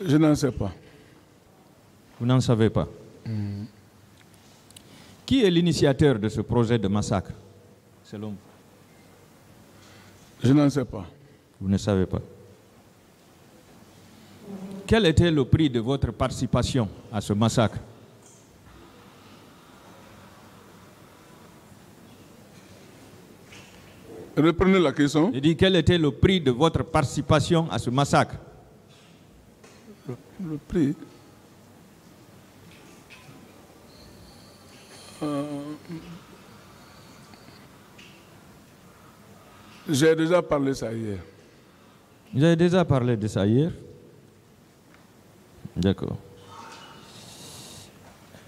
Je n'en sais pas. Vous n'en savez pas. Qui est l'initiateur de ce projet de massacre, selon vous? Je n'en sais pas. Vous ne savez pas. Quel était le prix de votre participation à ce massacre? Reprenez la question. Je dis, quel était le prix de votre participation à ce massacre? Le prix. J'ai déjà parlé ça hier. Vous avez déjà parlé de ça hier? D'accord.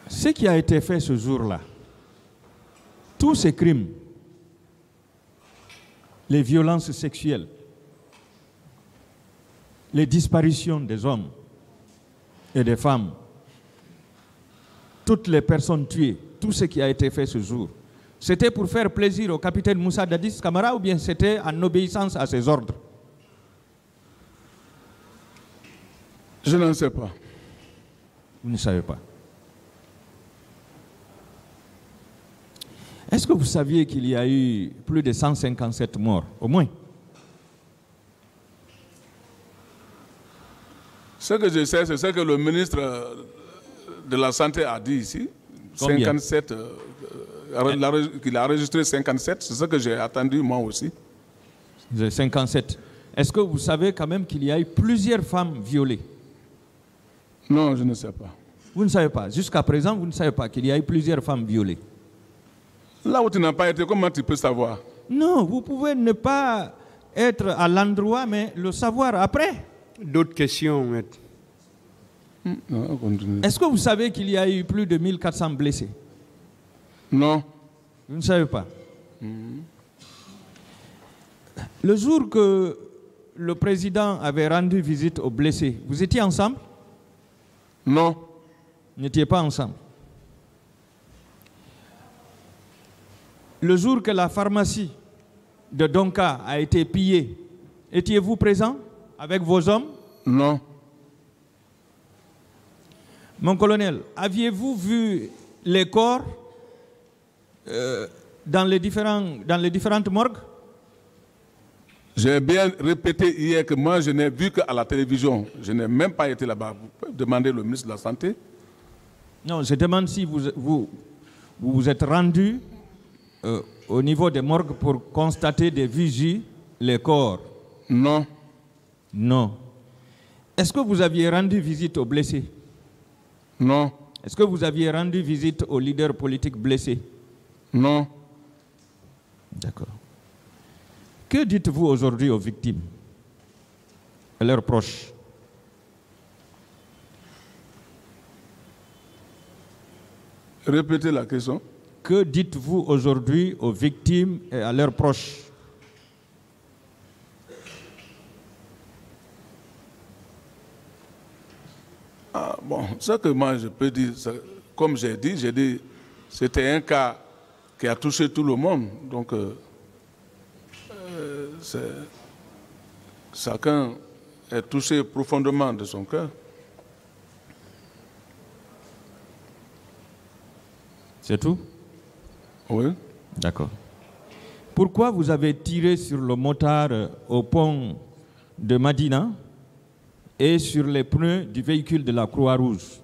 Ce qui a été fait ce jour-là, tous ces crimes, les violences sexuelles, les disparitions des hommes et des femmes, toutes les personnes tuées, tout ce qui a été fait ce jour, c'était pour faire plaisir au capitaine Moussa Dadis Camara ou bien c'était en obéissance à ses ordres? Je n'en sais pas. Vous ne savez pas. Est-ce que vous saviez qu'il y a eu plus de 157 morts, au moins? Ce que je sais, c'est ce que le ministre de la Santé a dit ici. Combien? 57, qu'il a enregistré 57, c'est ce que j'ai attendu moi aussi. 57. Est-ce que vous savez quand même qu'il y a eu plusieurs femmes violées? Non, je ne sais pas. Vous ne savez pas. Jusqu'à présent, vous ne savez pas qu'il y a eu plusieurs femmes violées. Là où tu n'as pas été, comment tu peux savoir? Non, vous pouvez ne pas être à l'endroit, mais le savoir après. D'autres questions, maître? Non, continue. Est-ce que vous savez qu'il y a eu plus de 1400 blessés? Non. Vous ne savez pas. Le jour que le président avait rendu visite aux blessés, vous étiez ensemble? Non. Vous n'étiez pas ensemble. Le jour que la pharmacie de Donka a été pillée, étiez-vous présent avec vos hommes? Non. Mon colonel, aviez-vous vu les corps dans les différentes morgues? J'ai bien répété hier que moi, je n'ai vu qu'à la télévision. Je n'ai même pas été là-bas. Vous pouvez demander au ministre de la Santé. Non, je demande si vous vous êtes rendu au niveau des morgues pour constater des vigies, les corps. Non. Non. Est-ce que vous aviez rendu visite aux blessés? Non. Est-ce que vous aviez rendu visite aux leaders politiques blessés? Non. D'accord. Que dites-vous aujourd'hui aux victimes et leurs proches? Répétez la question. Que dites-vous aujourd'hui aux victimes et à leurs proches? Ah, bon, ce que moi je peux dire, comme j'ai dit, c'était un cas qui a touché tout le monde. Donc, chacun est touché profondément de son cœur. C'est tout? Oui. D'accord. Pourquoi vous avez tiré sur le motard au pont de Madina et sur les pneus du véhicule de la Croix-Rouge?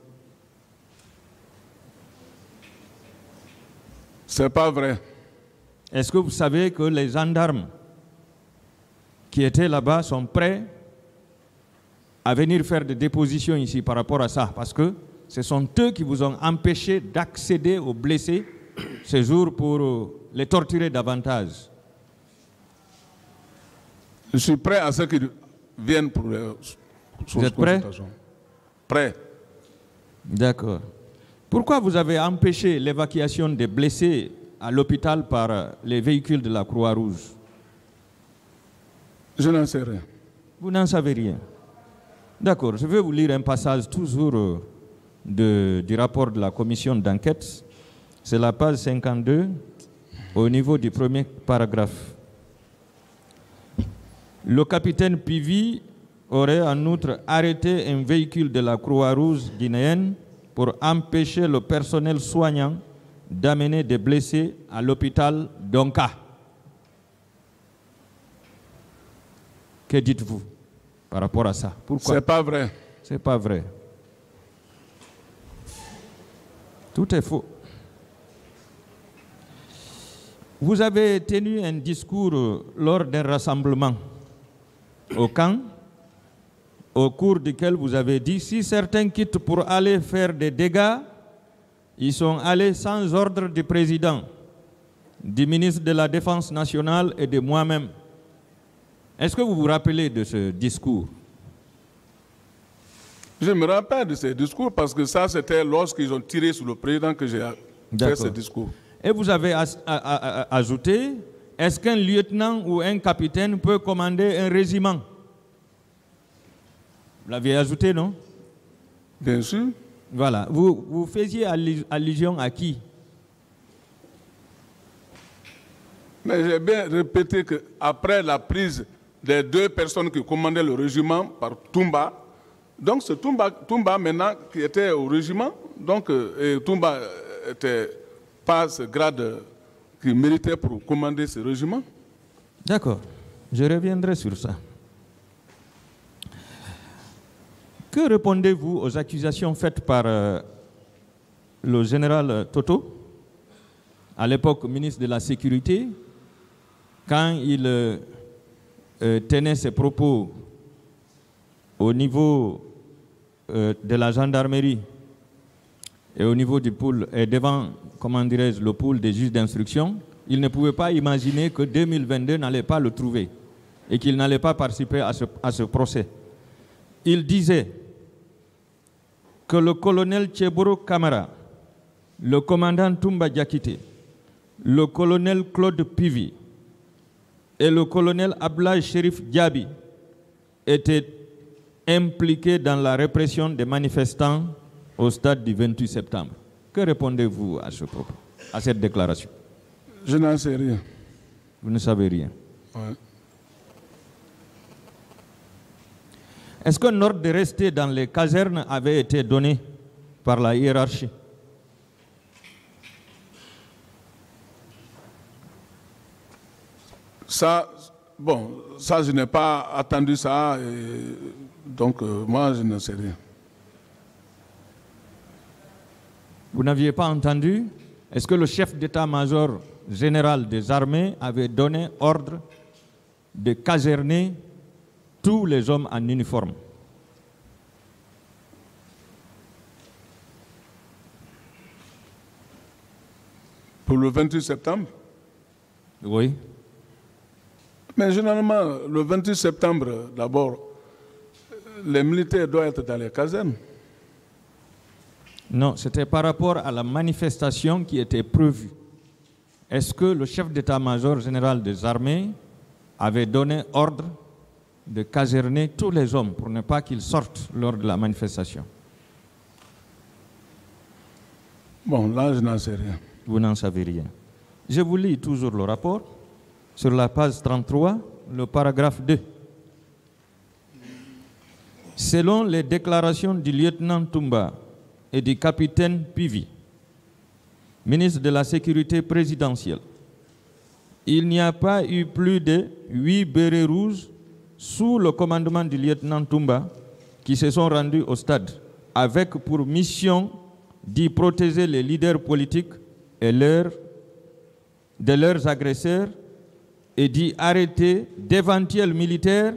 C'est pas vrai. Est-ce que vous savez que les gendarmes qui étaient là-bas sont prêts à venir faire des dépositions ici par rapport à ça? Parce que ce sont eux qui vous ont empêché d'accéder aux blessés ce jour pour les torturer davantage. Je suis prêt à ce qu'ils viennent pour les Vous êtes prêt? Prêt. D'accord. Pourquoi vous avez empêché l'évacuation des blessés à l'hôpital par les véhicules de la Croix-Rouge? Je n'en sais rien. Vous n'en savez rien. D'accord. Je vais vous lire un passage toujours du rapport de la commission d'enquête. C'est la page 52, au niveau du premier paragraphe. Le capitaine Pivi aurait en outre arrêté un véhicule de la Croix-Rouge guinéenne pour empêcher le personnel soignant d'amener des blessés à l'hôpital d'Onka. Que dites-vous par rapport à ça? Pourquoi? C'est pas vrai. C'est pas vrai. Tout est faux. Vous avez tenu un discours lors d'un rassemblement au camp, au cours duquel vous avez dit si certains quittent pour aller faire des dégâts, ils sont allés sans ordre du président, du ministre de la Défense nationale et de moi-même. Est-ce que vous vous rappelez de ce discours? Je me rappelle de ces discours parce que ça, c'était lorsqu'ils ont tiré sur le président que j'ai fait ce discours. Et vous avez ajouté, est-ce qu'un lieutenant ou un capitaine peut commander un régiment? Vous l'aviez ajouté, non? Bien sûr. Voilà. Vous faisiez allusion à qui? Mais j'ai bien répété qu'après la prise des 2 personnes qui commandaient le régiment par Toumba, donc c'est Toumba maintenant qui était au régiment, donc Toumba n'était pas ce grade qu'il méritait pour commander ce régiment. D'accord, je reviendrai sur ça. Que répondez-vous aux accusations faites par le général Toto, à l'époque ministre de la Sécurité, quand il tenait ses propos au niveau de la gendarmerie et au niveau du pôle, et devant, comment dirais-je, le pôle des juges d'instruction, il ne pouvait pas imaginer que 2022 n'allait pas le trouver et qu'il n'allait pas participer à ce procès. Il disait que le colonel Tcheboro Kamara, le commandant Toumba Diakité, le colonel Claude Pivi et le colonel Ablaye Chérif Diaby étaient impliqués dans la répression des manifestants au stade du 28 septembre. Que répondez-vous à ce propos, à cette déclaration? Je n'en sais rien. Vous ne savez rien. Ouais. Est-ce qu'un ordre de rester dans les casernes avait été donné par la hiérarchie? Ça, bon, ça, je n'ai pas attendu ça, donc moi, je ne sais rien. Vous n'aviez pas entendu? Est-ce que le chef d'état-major général des armées avait donné ordre de caserner tous les hommes en uniforme? Pour le 28 septembre? Oui. Mais généralement, le 28 septembre, d'abord, les militaires doivent être dans les casernes. Non, c'était par rapport à la manifestation qui était prévue. Est-ce que le chef d'état-major général des armées avait donné ordre de caserner tous les hommes pour ne pas qu'ils sortent lors de la manifestation? Bon, là, je n'en sais rien. Vous n'en savez rien. Je vous lis toujours le rapport. Sur la page 33, le paragraphe 2. Selon les déclarations du lieutenant Toumba et du capitaine Pivi, ministre de la Sécurité présidentielle, il n'y a pas eu plus de 8 bérets rouges sous le commandement du lieutenant Toumba qui se sont rendus au stade avec pour mission d'y protéger les leaders politiques et de leurs agresseurs et d'y arrêter d'éventuels militaires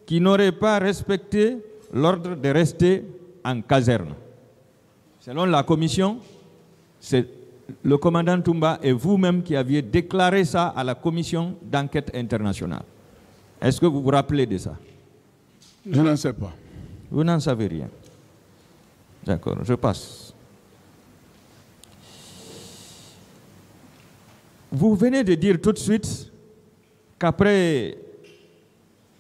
qui n'auraient pas respecté l'ordre de rester en caserne. Selon la commission, c'est le commandant Toumba et vous-même qui aviez déclaré ça à la commission d'enquête internationale. Est-ce que vous vous rappelez de ça? Je n'en sais pas. Vous n'en savez rien. D'accord, je passe. Vous venez de dire tout de suite qu'après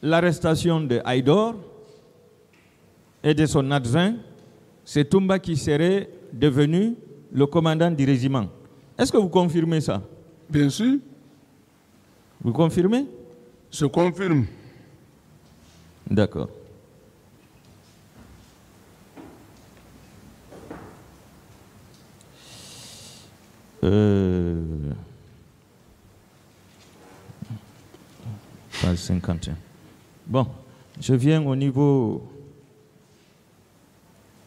l'arrestation de Haïdor et de son adjoint, c'est Toumba qui serait devenu le commandant du régiment. Est-ce que vous confirmez ça? Bien sûr. Vous confirmez? Je confirme. D'accord. Page 51. Bon, je viens au niveau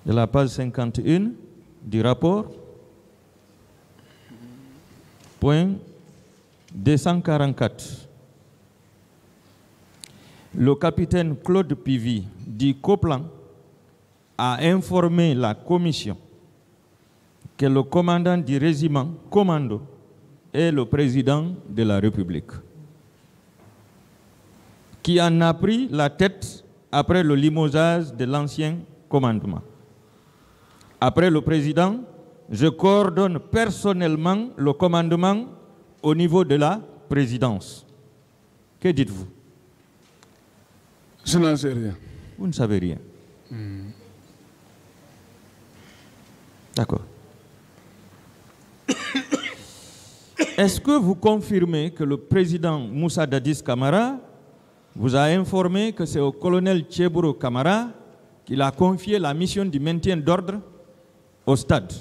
de la page 51 du rapport. Point 244. Le capitaine Claude Pivy, dit Coplan, a informé la commission que le commandant du régiment commando est le président de la République, qui en a pris la tête après le limogeage de l'ancien commandement. Après le président, je coordonne personnellement le commandement au niveau de la présidence. Que dites-vous? Je n'en sais rien. Vous ne savez rien. D'accord. Est-ce que vous confirmez que le président Moussa Dadis Camara vous a informé que c'est au colonel Tchéboro Camara qu'il a confié la mission du maintien d'ordre au stade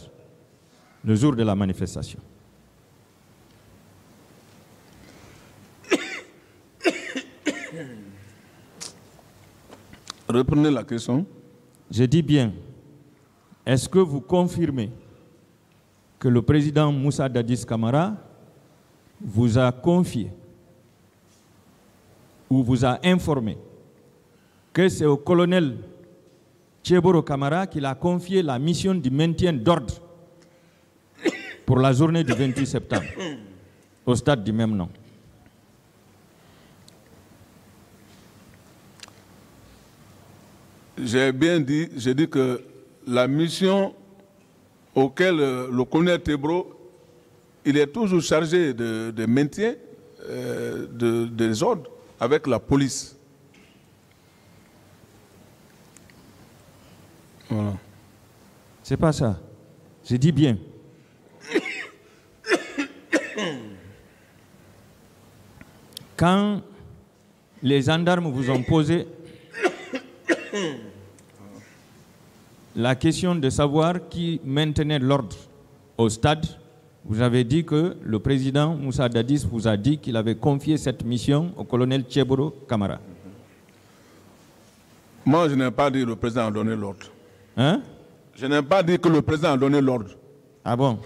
le jour de la manifestation? Reprenez la question. Je dis bien, est-ce que vous confirmez que le président Moussa Dadis Camara vous a confié ou vous a informé que c'est au colonel Tchéboro Camara qu'il a confié la mission du maintien d'ordre pour la journée du 28 septembre au stade du même nom? J'ai bien dit, j'ai dit que la mission auquel le colonel Tebro, il est toujours chargé de maintien des ordres avec la police. Voilà. C'est pas ça. Je dis bien. Quand les gendarmes vous ont posé la question de savoir qui maintenait l'ordre au stade, vous avez dit que le président Moussa Dadis vous a dit qu'il avait confié cette mission au colonel Tchéboro Camara. Moi, je n'ai pas dit que le président a donné l'ordre. Hein? Je n'ai pas dit que le président a donné l'ordre. Ah bon?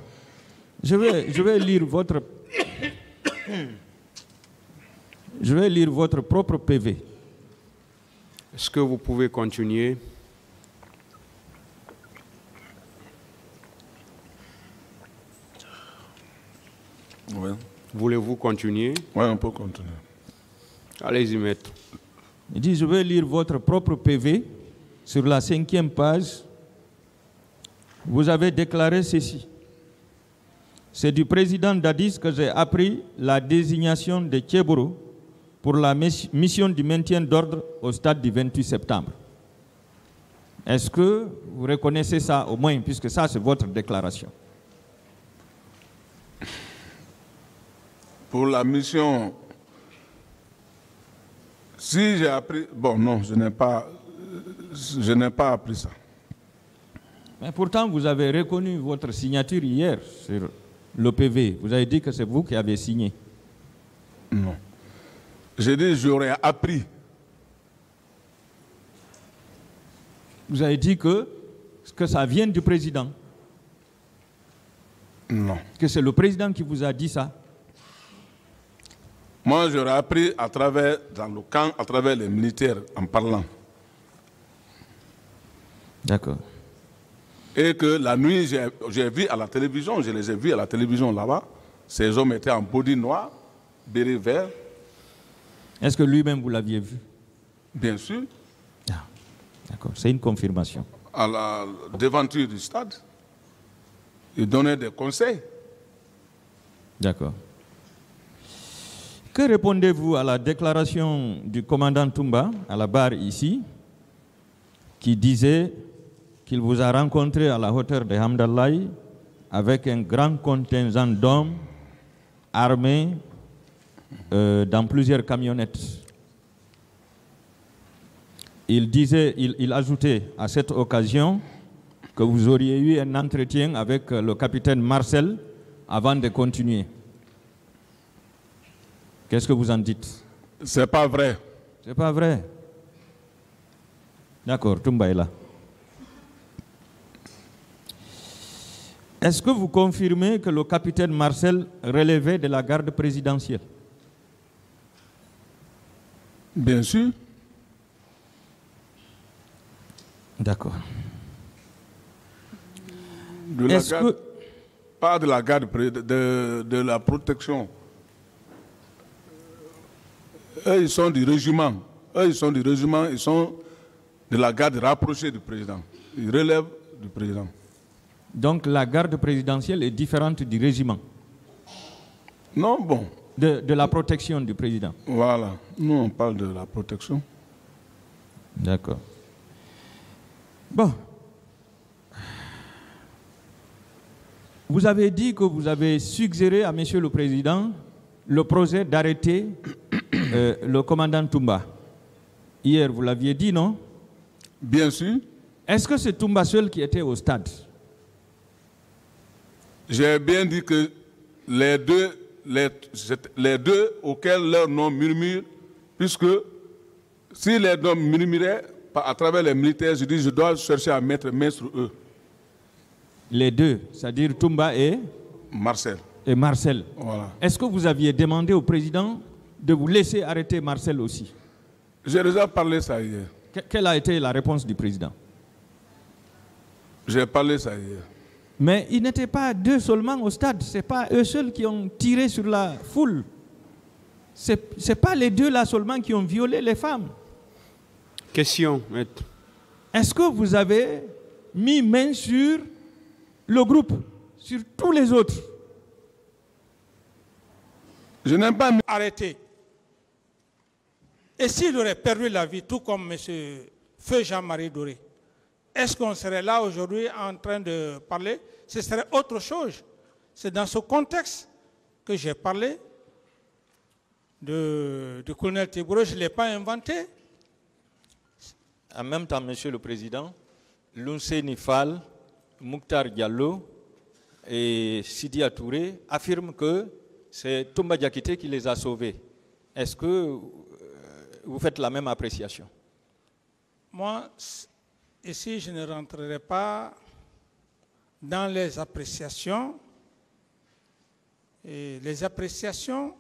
Je vais lire votre... Je vais lire votre propre PV. Est-ce que vous pouvez continuer? Oui. Voulez-vous continuer? Oui, on peut continuer. Allez-y, maître. Il dit, je vais lire votre propre PV sur la 5e page. Vous avez déclaré ceci. C'est du président Dadis que j'ai appris la désignation de Tchéboro pour la mission du maintien d'ordre au stade du 28 septembre. Est-ce que vous reconnaissez ça au moins, puisque ça c'est votre déclaration? Pour la mission, si j'ai appris... Bon, non, je n'ai pas appris ça. Mais pourtant, vous avez reconnu votre signature hier sur le PV. Vous avez dit que c'est vous qui avez signé. Non. J'ai dit j'aurais appris. Vous avez dit que ça vient du président. Non. Que c'est le président qui vous a dit ça. Moi, j'aurais appris à travers, dans le camp, à travers les militaires, en parlant. D'accord. Et que la nuit, j'ai vu à la télévision, je les ai vus à la télévision là-bas, ces hommes étaient en body noir, béret vert. Est-ce que lui-même vous l'aviez vu? Bien sûr. Ah, d'accord, c'est une confirmation. À la devanture du stade, il donnait des conseils. D'accord. Que répondez-vous à la déclaration du commandant Toumba, à la barre ici, qui disait qu'il vous a rencontré à la hauteur de Hamdallahi avec un grand contingent d'hommes armés dans plusieurs camionnettes. Il ajoutait à cette occasion que vous auriez eu un entretien avec le capitaine Marcel avant de continuer. Qu'est-ce que vous en dites? C'est pas vrai. C'est pas vrai. D'accord, Toumba est là. Est-ce que vous confirmez que le capitaine Marcel relevait de la garde présidentielle? Bien sûr. D'accord. Pas de la garde, de la protection. Eux, ils sont du régiment. Ils sont de la garde rapprochée du président. Ils relèvent du président. Donc la garde présidentielle est différente du régiment? Non, bon. De la protection du président? Voilà. Nous, on parle de la protection. D'accord. Bon. Vous avez dit que vous avez suggéré à Monsieur le Président le projet d'arrêter le commandant Toumba. Hier, vous l'aviez dit, non? Bien sûr. Est-ce que c'est Toumba seul qui était au stade? J'ai bien dit que les deux auxquels leur nom murmure, puisque si les noms murmuraient à travers les militaires, je dis je dois chercher à mettre main sur eux. Les deux, c'est-à-dire Toumba et Marcel. Et Marcel. Voilà. Est-ce que vous aviez demandé au président de vous laisser arrêter Marcel aussi? J'ai déjà parlé ça hier. Quelle a été la réponse du président? J'ai parlé ça hier. Mais ils n'étaient pas deux seulement au stade. Ce n'est pas eux seuls qui ont tiré sur la foule. Ce n'est pas les deux là seulement qui ont violé les femmes. Question, maître. Est-ce que vous avez mis main sur le groupe, sur tous les autres? Je n'aime pas arrêté. Et s'il aurait perdu la vie, tout comme M. Feu Jean-Marie Doré, est-ce qu'on serait là aujourd'hui en train de parler? Ce serait autre chose. C'est dans ce contexte que j'ai parlé du colonel Tiboro. Je ne l'ai pas inventé. En même temps, Monsieur le Président, Lounse Nifal, Mouktar Diallo et Sidi Touré affirment que c'est Toumba Diakité qui les a sauvés. Est-ce que vous faites la même appréciation? Moi, ici, je ne rentrerai pas dans les appréciations. Et les appréciations,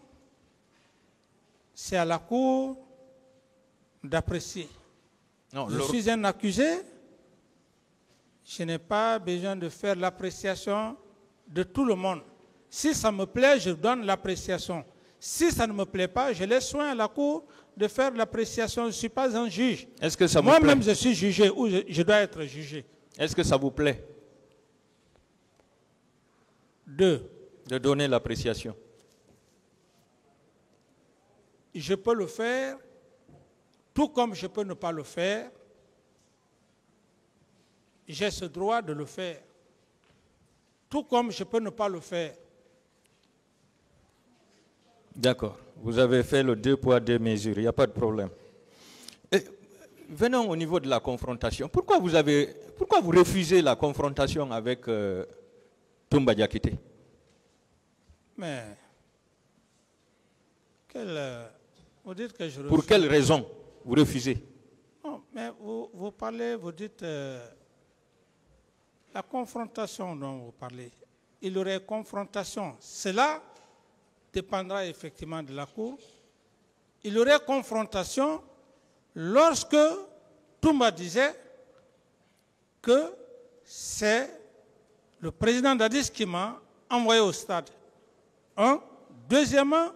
c'est à la Cour d'apprécier. Je suis un accusé. Je n'ai pas besoin de faire l'appréciation de tout le monde. Si ça me plaît, je donne l'appréciation. Si ça ne me plaît pas, je laisse soin à la Cour de faire l'appréciation. Je ne suis pas un juge. Est-ce que ça vous Moi-même, plaît? je suis jugé ou je dois être jugé. Est-ce que ça vous plaît de donner l'appréciation? Je peux le faire, tout comme je peux ne pas le faire. J'ai ce droit de le faire, tout comme je peux ne pas le faire. D'accord. Vous avez fait le 2 poids 2 mesures, il n'y a pas de problème. Et venons au niveau de la confrontation. Pourquoi vous refusez la confrontation avec Toumba Diakité? Mais, vous dites que je refuse. Pour quelle raison vous refusez? Non, mais vous parlez, vous dites la confrontation dont vous parlez. Il y aurait confrontation. Cela dépendra effectivement de la Cour. Il y aurait confrontation lorsque Toumba disait que c'est le président Dadis qui m'a envoyé au stade. Un. Deuxièmement,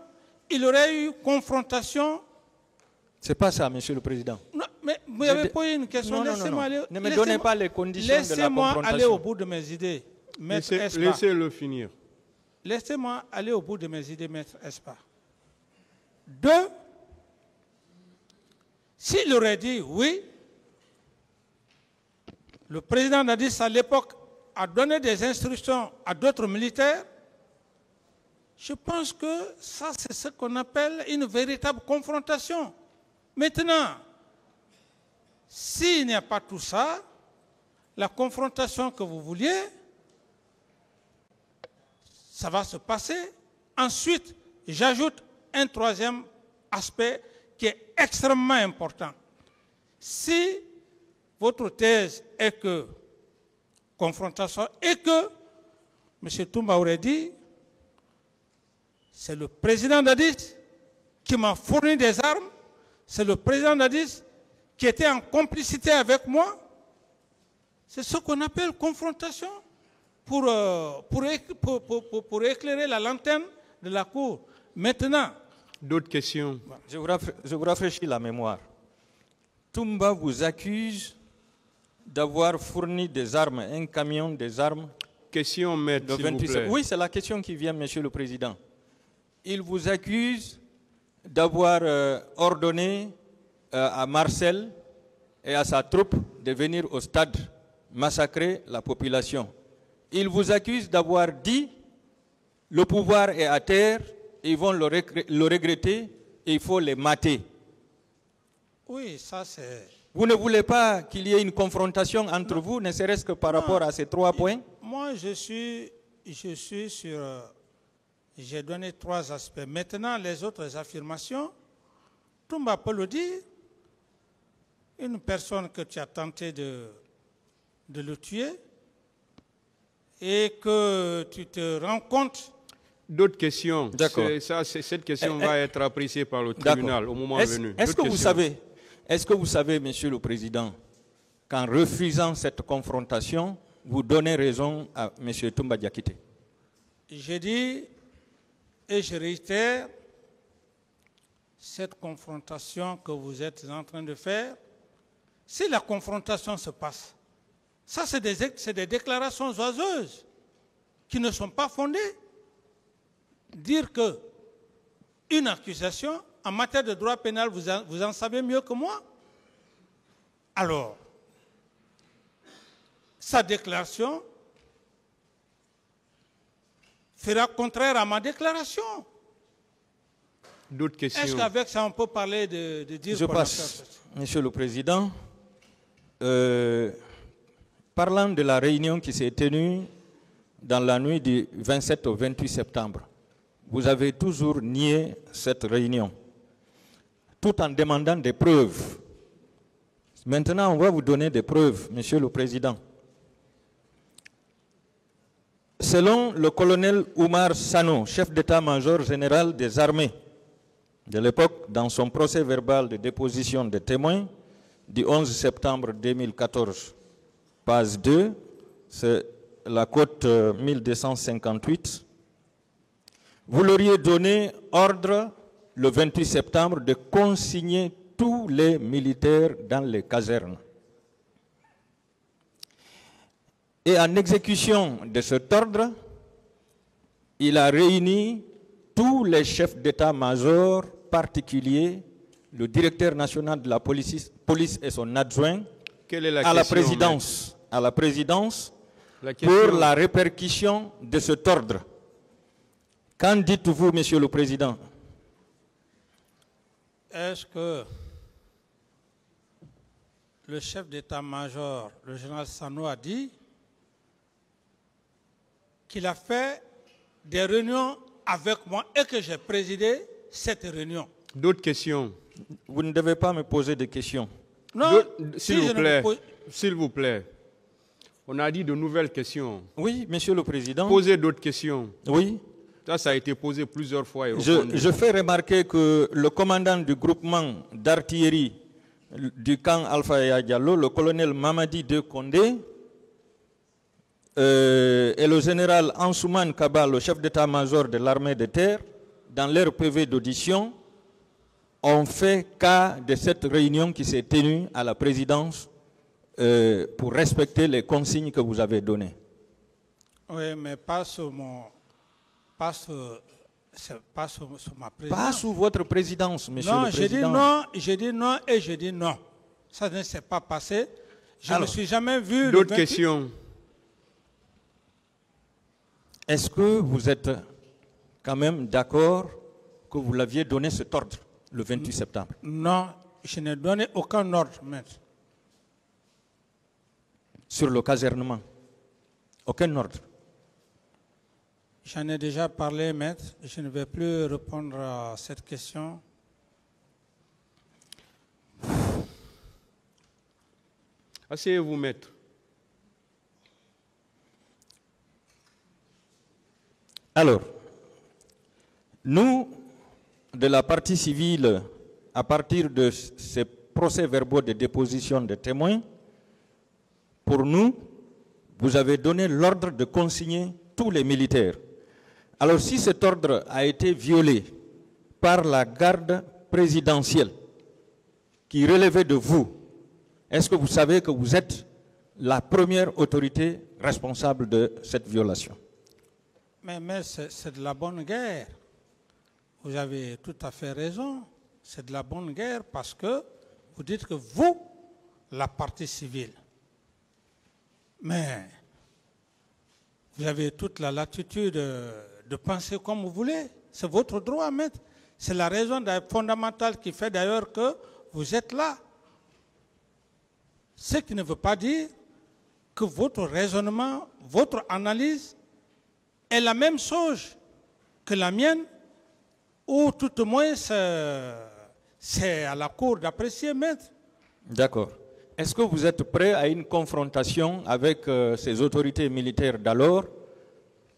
il y aurait eu confrontation. C'est pas ça, Monsieur le Président. Non, mais vous avez posé une question. Laissez-moi aller. Ne me donnez pas les conditions de la confrontation. Laissez-moi aller au bout de mes idées, Maître Espa. Laissez-le finir. Laissez-moi aller au bout de mes idées, Maître Espa. Deux, s'il aurait dit oui, le président Dadis à l'époque a donné des instructions à d'autres militaires, je pense que ça c'est ce qu'on appelle une véritable confrontation. Maintenant, s'il n'y a pas tout ça, la confrontation que vous vouliez, ça va se passer. Ensuite, j'ajoute un troisième aspect qui est extrêmement important. Si votre thèse est que confrontation et que M. Toumba aurait dit c'est le président Dadis qui m'a fourni des armes, c'est le président Dadis qui était en complicité avec moi, c'est ce qu'on appelle confrontation pour éclairer la lanterne de la cour. Maintenant, D'autres questions? Je vous rafraîchis la mémoire. Toumba vous accuse d'avoir fourni des armes, un camion des armes. Question, maître, s'il vous plaît. Oui, c'est la question qui vient, Monsieur le Président. Il vous accuse d'avoir ordonné à Marcel et à sa troupe de venir au stade massacrer la population. Il vous accuse d'avoir dit le pouvoir est à terre, ils vont le regretter, il faut les mater. oui, ça c'est... Vous ne voulez pas qu'il y ait une confrontation entre vous, ne serait-ce que par rapport à ces 3 points? Moi, je suis sur... J'ai donné 3 aspects. Maintenant, les autres affirmations, Toumba peut le dire. Une personne que tu as tenté de le tuer et que tu te rends compte... D'autres questions? D'accord. Cette question va être appréciée par le tribunal au moment venu. Est-ce que vous savez, Monsieur le Président, qu'en refusant cette confrontation, vous donnez raison à M. Toumba Diakité? J'ai dit, et je réitère, cette confrontation que vous êtes en train de faire, si la confrontation se passe, ça c'est des déclarations oiseuses qui ne sont pas fondées. Dire que une accusation, en matière de droit pénal, vous en savez mieux que moi. Alors, sa déclaration fera contraire à ma déclaration. D'autres questions? Est-ce qu'avec ça, on peut parler de dire... Je passe, Monsieur le Président. Parlant de la réunion qui s'est tenue dans la nuit du 27 au 28 septembre, vous avez toujours nié cette réunion, tout en demandant des preuves. Maintenant, on va vous donner des preuves, Monsieur le Président. Selon le colonel Oumar Sano, chef d'état-major général des armées de l'époque, dans son procès verbal de déposition des témoins du 11 septembre 2014, page 2, c'est la cote 1258, vous leur auriez donné ordre le 28 septembre de consigner tous les militaires dans les casernes. Et en exécution de cet ordre, il a réuni tous les chefs d'état-major particuliers, le directeur national de la police et son adjoint, à la présidence pour la répercussion de cet ordre. Qu'en dites-vous, Monsieur le Président? Est-ce que le chef d'état-major, le général Sano, a dit qu'il a fait des réunions avec moi et que j'ai présidé cette réunion? D'autres questions? Vous ne devez pas me poser de questions. Non, s'il vous plaît. On a dit de nouvelles questions. Oui, Monsieur le Président. Posez d'autres questions. Oui. Ça a été posé plusieurs fois. Et je fais remarquer que le commandant du groupement d'artillerie du camp Alpha Yaya Diallo, le colonel Mamadi De Condé, et le général Ansouman Kaba, le chef d'état-major de l'armée de terre, dans leur PV d'audition, ont fait cas de cette réunion qui s'est tenue à la présidence pour respecter les consignes que vous avez données. Oui, mais pas sur ma présidence. Pas sous votre présidence, Monsieur le Président. Non, j'ai dit non et j'ai dit non. Ça ne s'est pas passé. Je ne suis jamais vu... D'autres questions? Est-ce que vous êtes quand même d'accord que vous l'aviez donné cet ordre le 28 septembre? Non, je n'ai donné aucun ordre, maître. Sur le casernement? Aucun ordre? J'en ai déjà parlé, maître. Je ne vais plus répondre à cette question. Asseyez-vous, maître. Alors, nous, de la partie civile, à partir de ces procès-verbaux de déposition de témoins, pour nous, vous avez donné l'ordre de consigner tous les militaires. Alors, si cet ordre a été violé par la garde présidentielle qui relevait de vous, est-ce que vous savez que vous êtes la première autorité responsable de cette violation? Mais c'est de la bonne guerre. Vous avez tout à fait raison. C'est de la bonne guerre parce que vous dites que vous, la partie civile. Mais vous avez toute la latitude de penser comme vous voulez. C'est votre droit, maître. C'est la raison fondamentale qui fait d'ailleurs que vous êtes là. Ce qui ne veut pas dire que votre raisonnement, votre analyse est la même chose que la mienne, ou tout au moins c'est à la cour d'apprécier, maître. D'accord. Est-ce que vous êtes prêt à une confrontation avec ces autorités militaires d'alors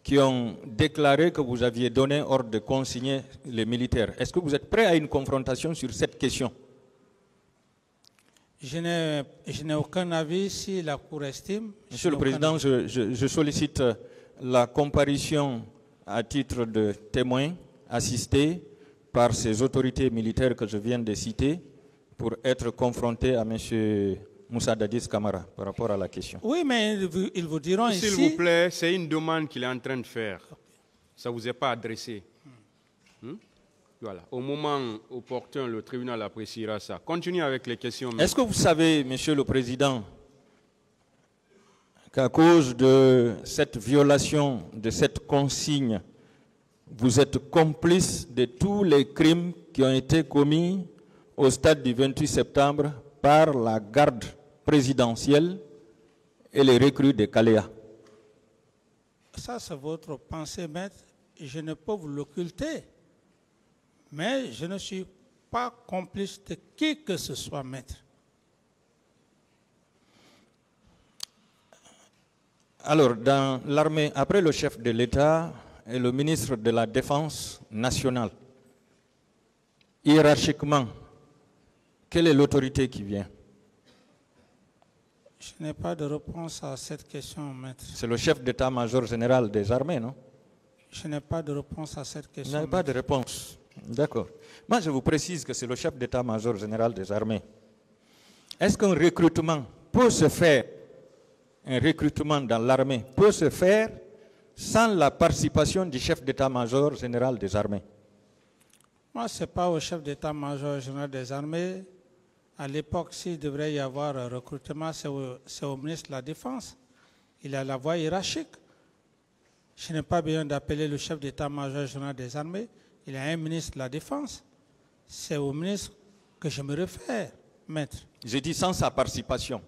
qui ont déclaré que vous aviez donné ordre de consigner les militaires? Est-ce que vous êtes prêt à une confrontation sur cette question? Je n'ai aucun avis si la Cour estime. Monsieur le Président, je sollicite la comparution à titre de témoin assisté par ces autorités militaires que je viens de citer pour être confronté à M. Moussa Dadis Camara par rapport à la question. Oui, mais ils vous diront ici... S'il vous plaît, c'est une demande qu'il est en train de faire. Ça ne vous est pas adressé. Voilà. Au moment opportun, le tribunal appréciera ça. Continuez avec les questions. Est-ce que vous savez, Monsieur le Président, qu'à cause de cette violation, de cette consigne, vous êtes complice de tous les crimes qui ont été commis au stade du 28 septembre par la garde présidentielle et les recrues de Kalea? Ça, c'est votre pensée, maître. Je ne peux vous l'occulter. Mais je ne suis pas complice de qui que ce soit, maître. Alors, dans l'armée, après le chef de l'État et le ministre de la Défense nationale, hiérarchiquement, quelle est l'autorité qui vient? Je n'ai pas de réponse à cette question, maître. C'est le chef d'état-major général des armées, non? Je n'ai pas de réponse à cette question. Vous n'avez pas de réponse. D'accord. Moi, je vous précise que c'est le chef d'état-major général des armées. Est-ce qu'un recrutement peut se faire, un recrutement dans l'armée peut se faire sans la participation du chef d'état-major général des armées? Moi, ce n'est pas au chef d'état-major général des armées. À l'époque, s'il devrait y avoir un recrutement, c'est au ministre de la Défense. Il a la voie hiérarchique. Je n'ai pas besoin d'appeler le chef d'état-major général des armées. Il y a un ministre de la Défense. C'est au ministre que je me réfère, maître. J'ai dit sans sa participation.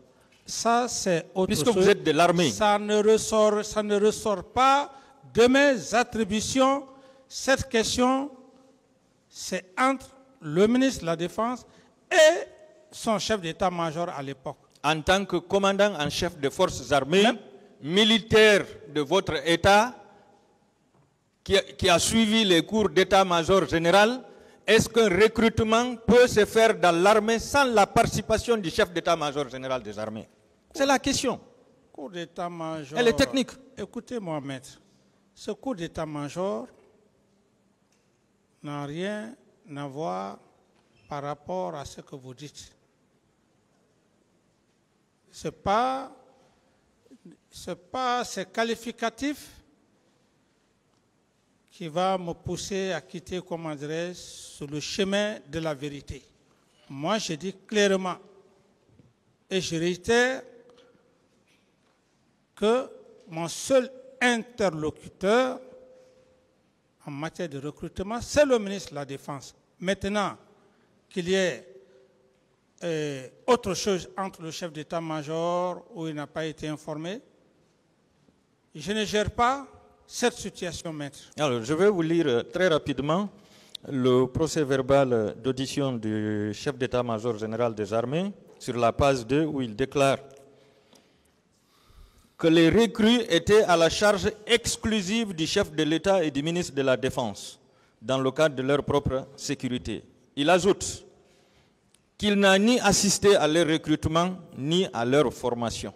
Ça, c'est autre chose. Puisque vous êtes de l'armée. Ça ne ressort pas de mes attributions. Cette question, c'est entre le ministre de la Défense et son chef d'état-major à l'époque. En tant que commandant en chef des forces armées, militaire de votre État, qui a suivi les cours d'état-major général, est-ce qu'un recrutement peut se faire dans l'armée sans la participation du chef d'état-major général des armées? C'est la question. Cours d'état-major. Elle est technique. Écoutez-moi, maître. Ce cours d'état-major n'a rien à voir par rapport à ce que vous dites. C'est qualificatif qui va me pousser à quitter, comment dirais-je, sur le chemin de la vérité. Moi, je dis clairement, et je réitère, que mon seul interlocuteur en matière de recrutement, c'est le ministre de la Défense. Maintenant, qu'il y ait autre chose entre le chef d'état-major où il n'a pas été informé, je ne gère pas cette situation, maître? Alors, je vais vous lire très rapidement le procès-verbal d'audition du chef d'état-major général des armées sur la page 2 où il déclare que les recrues étaient à la charge exclusive du chef de l'État et du ministre de la Défense dans le cadre de leur propre sécurité. Il ajoute qu'il n'a ni assisté à leur recrutement ni à leur formation.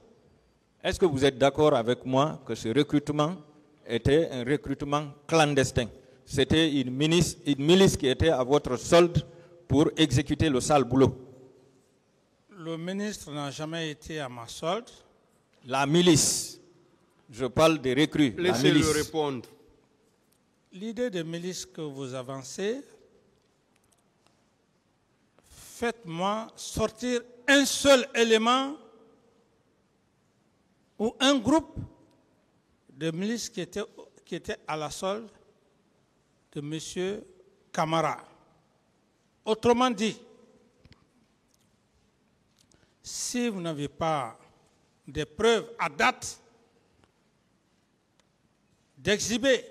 Est-ce que vous êtes d'accord avec moi que ce recrutement était un recrutement clandestin? C'était une milice qui était à votre solde pour exécuter le sale boulot. Le ministre n'a jamais été à ma solde. La milice, je parle des recrues. Laissez-le répondre. L'idée de milice que vous avancez, faites-moi sortir un seul élément ou un groupe de milices qui était à la solde de M. Camara. Autrement dit, si vous n'avez pas des preuves à date d'exhiber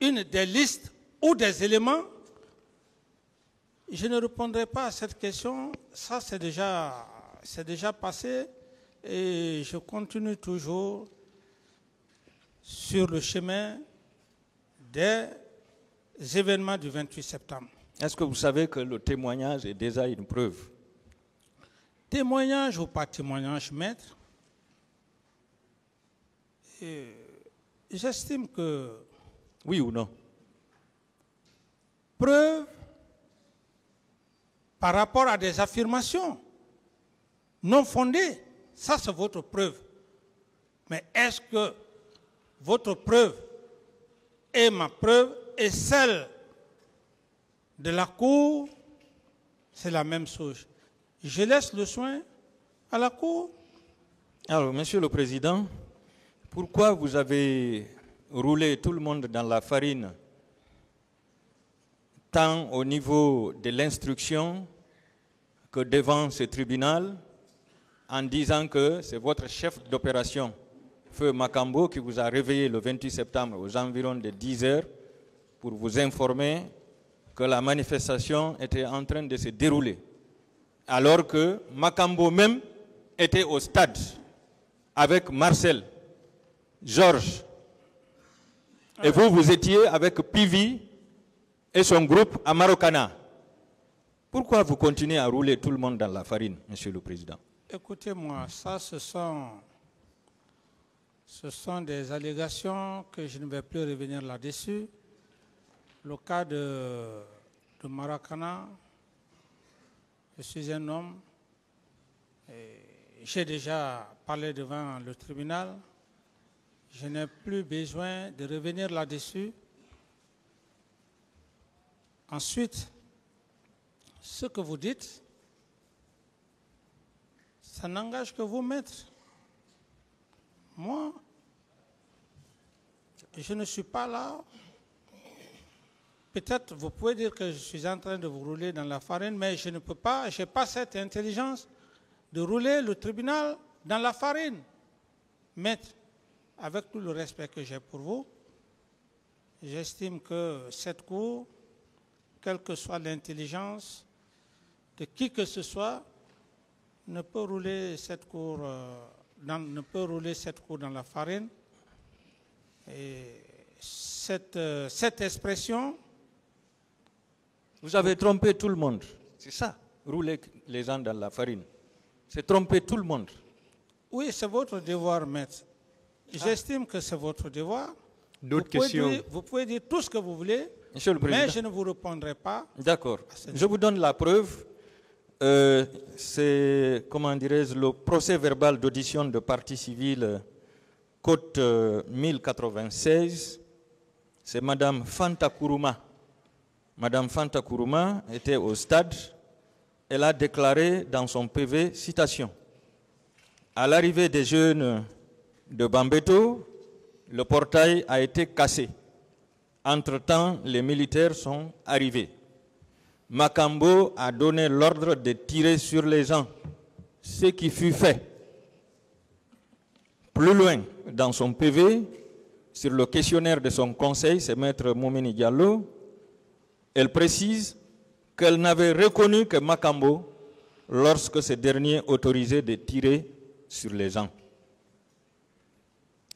une des listes ou des éléments, je ne répondrai pas à cette question. Ça, c'est déjà passé et je continue toujours sur le chemin des événements du 28 septembre. Est-ce que vous savez que le témoignage est déjà une preuve? Témoignage ou pas témoignage, maître, j'estime que... Oui ou non? Preuve par rapport à des affirmations non fondées, ça c'est votre preuve. Mais est-ce que votre preuve et ma preuve et celle de la Cour, c'est la même chose? Je laisse le soin à la Cour. Alors, Monsieur le Président, pourquoi vous avez roulé tout le monde dans la farine, tant au niveau de l'instruction que devant ce tribunal, en disant que c'est votre chef d'opération, Feu Makambo, qui vous a réveillé le 28 septembre aux environs de 10 heures pour vous informer que la manifestation était en train de se dérouler, alors que Makambo même était au stade avec Marcel, Georges, et vous étiez avec Pivi et son groupe à Marokana. Pourquoi vous continuez à rouler tout le monde dans la farine, Monsieur le Président? Écoutez-moi, ça ce sont des allégations que je ne vais plus revenir là-dessus. Le cas de Maracana, je suis un homme, j'ai déjà parlé devant le tribunal, je n'ai plus besoin de revenir là-dessus. Ensuite, ce que vous dites, ça n'engage que vous, maître. Moi, je ne suis pas là. Peut-être vous pouvez dire que je suis en train de vous rouler dans la farine, mais je ne peux pas, je n'ai pas cette intelligence de rouler le tribunal dans la farine. Maître, avec tout le respect que j'ai pour vous, j'estime que cette cour, quelle que soit l'intelligence de qui que ce soit, ne peut rouler cette cour dans la farine. Et cette expression... Vous avez trompé tout le monde. C'est ça, rouler les gens dans la farine. C'est tromper tout le monde. Oui, c'est votre devoir, maître. J'estime que c'est votre devoir. D'autres questions? Vous pouvez dire tout ce que vous voulez, Monsieur le Président. mais je ne vous répondrai pas. D'accord. Je vous donne la preuve. C'est, comment dirais-je, le procès verbal d'audition de partie civile, côte 1096. C'est Madame Fanta Kourouma. Madame Fanta Kourouma était au stade. Elle a déclaré dans son PV, citation, « À l'arrivée des jeunes de Bambeto, le portail a été cassé. Entre-temps, les militaires sont arrivés. Makambo a donné l'ordre de tirer sur les gens, ce qui fut fait. Plus loin, dans son PV, sur le questionnaire de son conseil, c'est Maître Moumini Diallo, elle précise qu'elle n'avait reconnu que Makambo lorsque ce dernier autorisait de tirer sur les gens.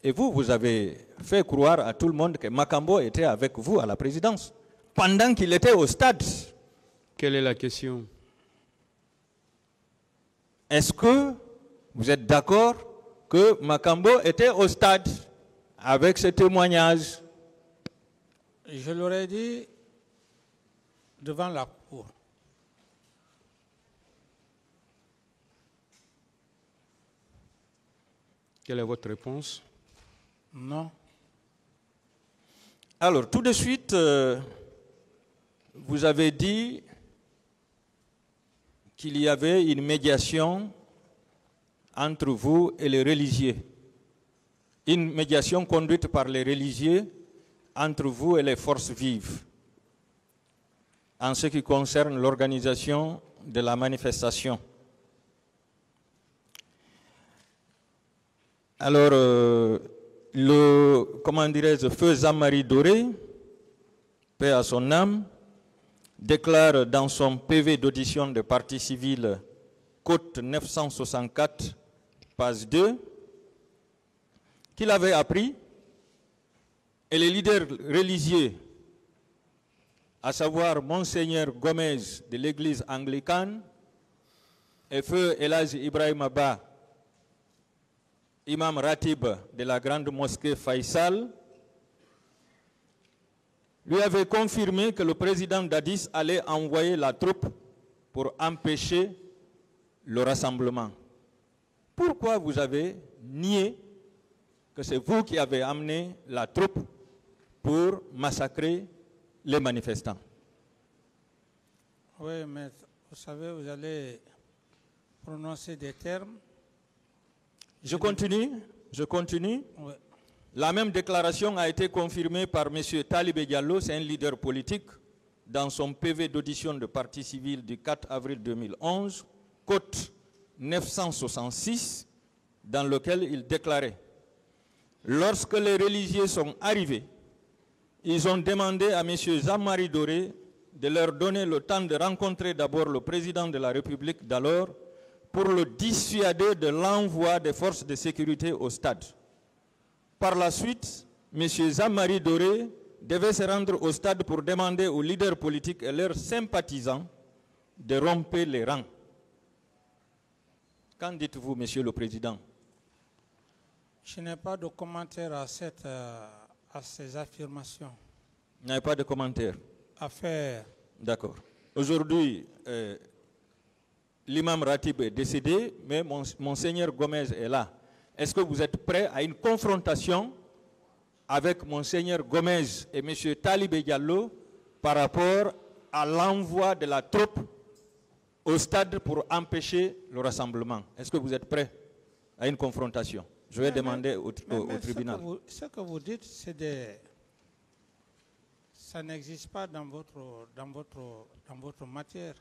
Et vous, vous avez fait croire à tout le monde que Makambo était avec vous à la présidence, pendant qu'il était au stade. Quelle est la question? Est-ce que vous êtes d'accord que Makambo était au stade avec ce témoignage? Je l'aurais dit devant la cour. Quelle est votre réponse? Non. Alors, tout de suite, vous avez dit qu'il y avait une médiation entre vous et les religieux. Une médiation conduite par les religieux entre vous et les forces vives en ce qui concerne l'organisation de la manifestation. Alors, le feu Zamari Doré, paix à son âme, déclare dans son PV d'audition de partie civile, Côte 964, page 2, qu'il avait appris et les leaders religieux, à savoir Monseigneur Gomez de l'église anglicane et feu Elhadji Ibrahima Ba, imam Ratib de la grande mosquée Faisal, lui avait confirmé que le président Dadis allait envoyer la troupe pour empêcher le rassemblement. Pourquoi vous avez nié que c'est vous qui avez amené la troupe pour massacrer les manifestants? Oui, mais vous savez, vous allez prononcer des termes. Je continue. Oui. La même déclaration a été confirmée par M. Talibé Diallo, c'est un leader politique, dans son PV d'audition de partie civile du 4 avril 2011, Côte 966, dans lequel il déclarait: lorsque les religieux sont arrivés, ils ont demandé à M. Zamari Doré de leur donner le temps de rencontrer d'abord le président de la République d'alors pour le dissuader de l'envoi des forces de sécurité au stade. Par la suite, M. Zamari Doré devait se rendre au stade pour demander aux leaders politiques et leurs sympathisants de rompre les rangs. Qu'en dites-vous, Monsieur le Président? Je n'ai pas de commentaire à ces affirmations. Vous n'avez pas de commentaire à faire? D'accord. Aujourd'hui, l'imam Ratib est décédé, mais Monseigneur Gomez est là. Est-ce que vous êtes prêt à une confrontation avec Monseigneur Gomez et M. Talibé Diallo par rapport à l'envoi de la troupe au stade pour empêcher le rassemblement? Est-ce que vous êtes prêt à une confrontation? Je vais demander au tribunal. Ce que vous dites, ça n'existe pas dans votre matière.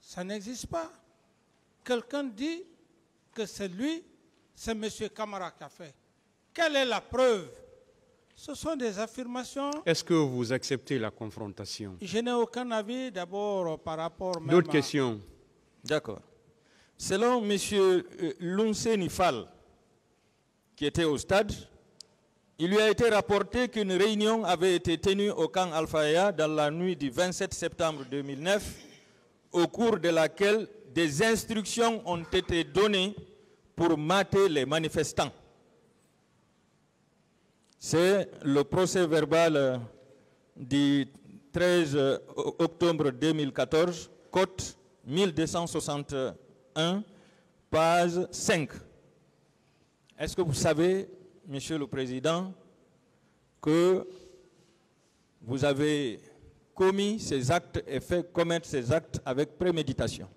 Ça n'existe pas. Quelqu'un dit que c'est lui, c'est M. Camara qui a fait. Quelle est la preuve? Ce sont des affirmations. Est-ce que vous acceptez la confrontation? Je n'ai aucun avis d'abord par rapport même D'autres questions? D'accord. Selon M. Lunseni Fall, qui était au stade, il lui a été rapporté qu'une réunion avait été tenue au camp Al-Faya dans la nuit du 27 septembre 2009, au cours de laquelle des instructions ont été données pour mater les manifestants. C'est le procès verbal du 13 octobre 2014, Côte 1261, page 5. Est-ce que vous savez, Monsieur le Président, que vous avez commis ces actes et fait commettre ces actes avec préméditation?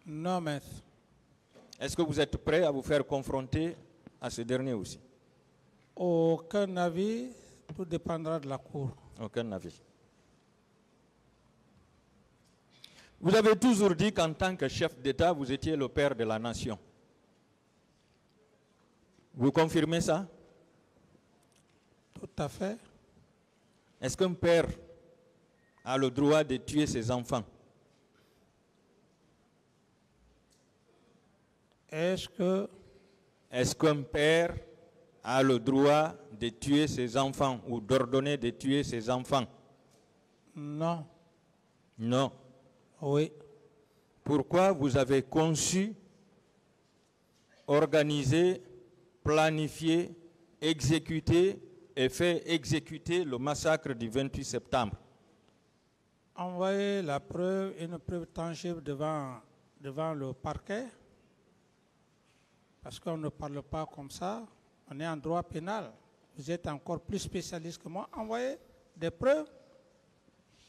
Non, maître. Est-ce que vous êtes prêt à vous faire confronter à ce dernier aussi? Aucun avis, tout dépendra de la Cour. Aucun avis. Vous avez toujours dit qu'en tant que chef d'État, vous étiez le père de la nation. Vous confirmez ça? Tout à fait. Est-ce qu'un père a le droit de tuer ses enfants? Est-ce qu'un père a le droit de tuer ses enfants ou d'ordonner de tuer ses enfants? Non. Non. Oui. Pourquoi vous avez conçu, organisé, planifié, exécuté et fait exécuter le massacre du 28 septembre? Envoyer la preuve, une preuve tangible devant le parquet, parce qu'on ne parle pas comme ça, on est en droit pénal. Vous êtes encore plus spécialiste que moi. Envoyez des preuves.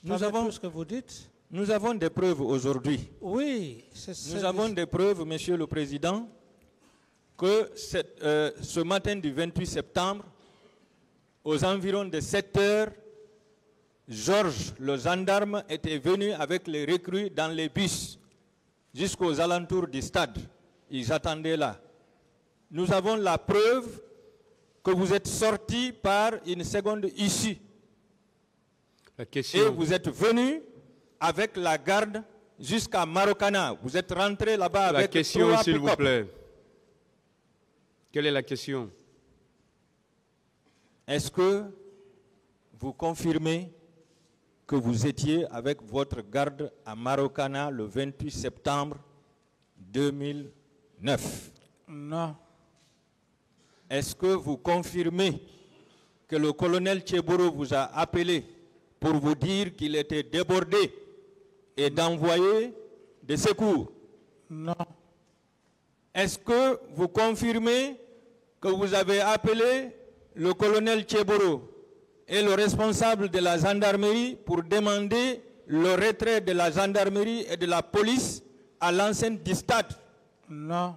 Nous avons tout ce que vous dites. Nous avons des preuves aujourd'hui. Oui. Nous avons des preuves, Monsieur le Président, que ce matin du 28 septembre, aux environs de 7 heures, Georges, le gendarme, était venu avec les recrues dans les bus jusqu'aux alentours du stade. Ils attendaient là. Nous avons la preuve que vous êtes sortis par une seconde issue. Et vous êtes venus avec la garde jusqu'à Marokana. Vous êtes rentrés là-bas avec... La question, s'il vous plaît. Quelle est la question? Est-ce que vous confirmez que vous étiez avec votre garde à Marokana le 28 septembre 2009? Non. Est-ce que vous confirmez que le colonel Tcheboro vous a appelé pour vous dire qu'il était débordé et d'envoyer des secours? Non. Est-ce que vous confirmez que vous avez appelé le colonel Tcheboro et le responsable de la gendarmerie pour demander le retrait de la gendarmerie et de la police à l'enceinte du stade? Non.